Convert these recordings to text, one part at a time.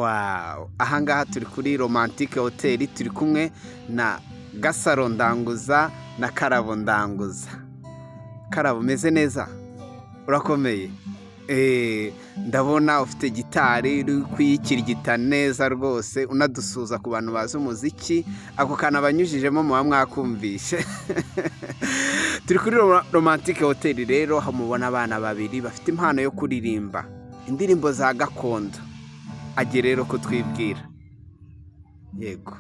Wow, ahangaha turi kuri Romantique Hotel, turi kumwe na Gasaro Ndanguza na Karabo Ndanguza. Karabo, meze neza? Urakomeye? Ndabona ufite gitari uri kuyikirigita neza rwose, unadusuza ku bantu bazi umuziki, ako kana banyujijemo muba mwakumvishe. Turi kuri Romantique Hotel rero, hamubona abana babiri bafite impano yo kuririmba indirimbo za gakondo. Agiye rero kutwibwira. Yego.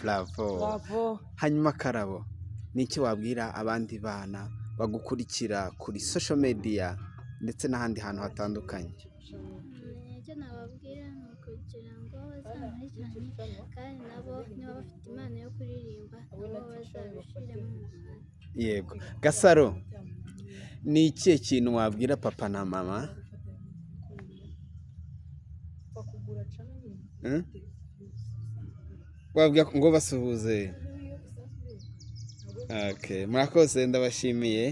Bravo. Hanyuma Karabo, niki wabwira abandi bana bagukurikira kuri social media ndetse n'ahandi hantu hatandukanye? Icyo nababwira ni ukugira ngo bazankurikirane kandi nabo niba bafite impano yo kuririmba nabo bazabishiremo umuhanda. Yego. Gasaro, ni ikihe kintu wabwira papa na mama? Wabwira ngo basuhuze. Okay, murakoze, ndabashimiye.